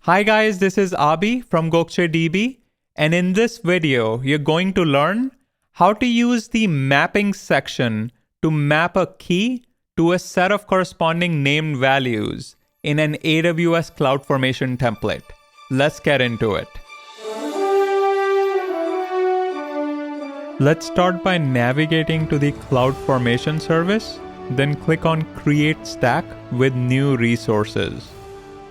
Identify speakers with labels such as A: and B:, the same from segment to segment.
A: Hi guys, this is Abhi from Gokcedb, and in this video, you're going to learn how to use the mapping section to map a key to a set of corresponding named values in an AWS CloudFormation template. Let's get into it. Let's start by navigating to the CloudFormation service, then click on Create Stack with New Resources.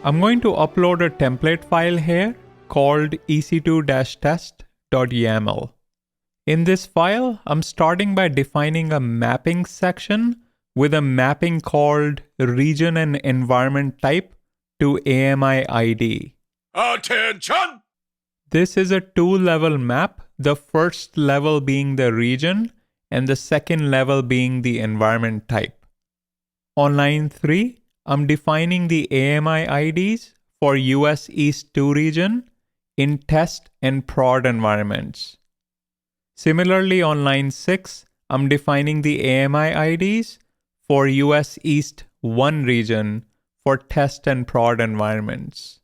A: I'm going to upload a template file here called ec2-test.yaml. In this file, I'm starting by defining a mapping section with a mapping called region and environment type to AMI ID.
B: Attention!
A: This is a two-level map, the first level being the region and the second level being the environment type. On line 3, I'm defining the AMI IDs for US East 2 region in test and prod environments. Similarly, on line 6, I'm defining the AMI IDs for US East 1 region for test and prod environments.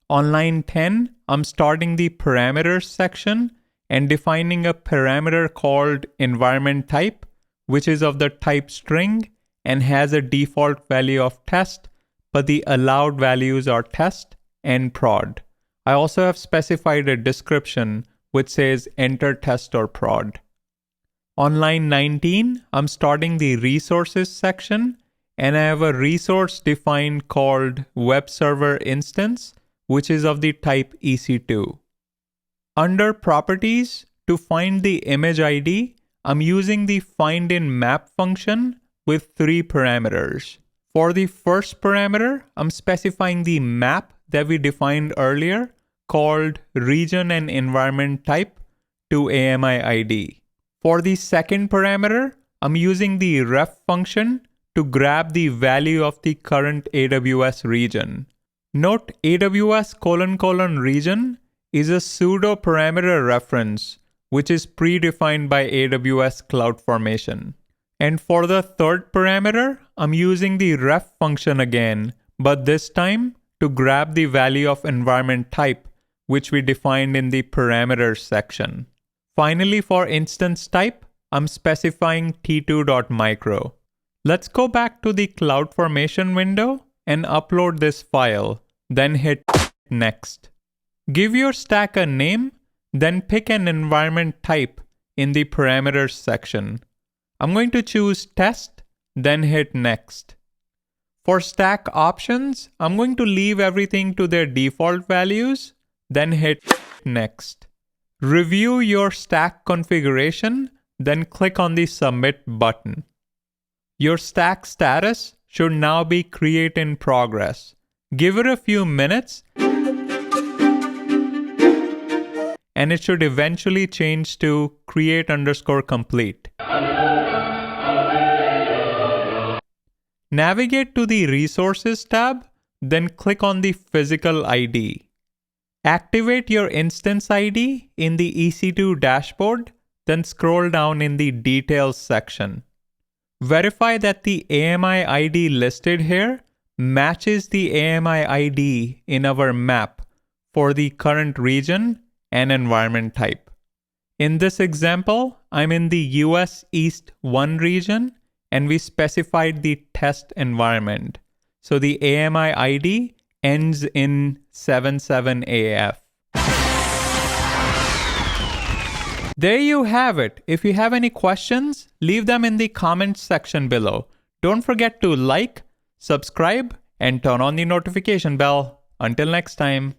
A: On line 10, I'm starting the parameters section and defining a parameter called environment type, which is of the type string and has a default value of test, but the allowed values are test and prod. I also have specified a description which says enter test or prod. On line 19, I'm starting the resources section and I have a resource defined called web server instance, which is of the type EC2. Under properties, to find the image ID, I'm using the findInMap function with 3 parameters. For the first parameter, I'm specifying the map that we defined earlier called region and environment type to AMI ID. For the second parameter, I'm using the ref function to grab the value of the current AWS region. Note AWS : region is a pseudo parameter reference which is predefined by AWS CloudFormation. And for the third parameter, I'm using the ref function again, but this time to grab the value of environment type, which we defined in the parameters section. Finally, for instance type, I'm specifying t2.micro. Let's go back to the CloudFormation window and upload this file, then hit next. Give your stack a name, then pick an environment type in the parameters section. I'm going to choose test, then hit next. For stack options, I'm going to leave everything to their default values, then hit next. Review your stack configuration, then click on the submit button. Your stack status should now be create in progress. Give it a few minutes and it should eventually change to create_complete. Navigate to the Resources tab, then click on the Physical ID. Activate your instance ID in the EC2 dashboard, then scroll down in the Details section. Verify that the AMI ID listed here matches the AMI ID in our map for the current region and environment type. In this example, I'm in the US East 1 region and we specified the test environment. So the AMI ID ends in 77AF. There you have it. If you have any questions, leave them in the comments section below. Don't forget to like, subscribe, and turn on the notification bell. Until next time.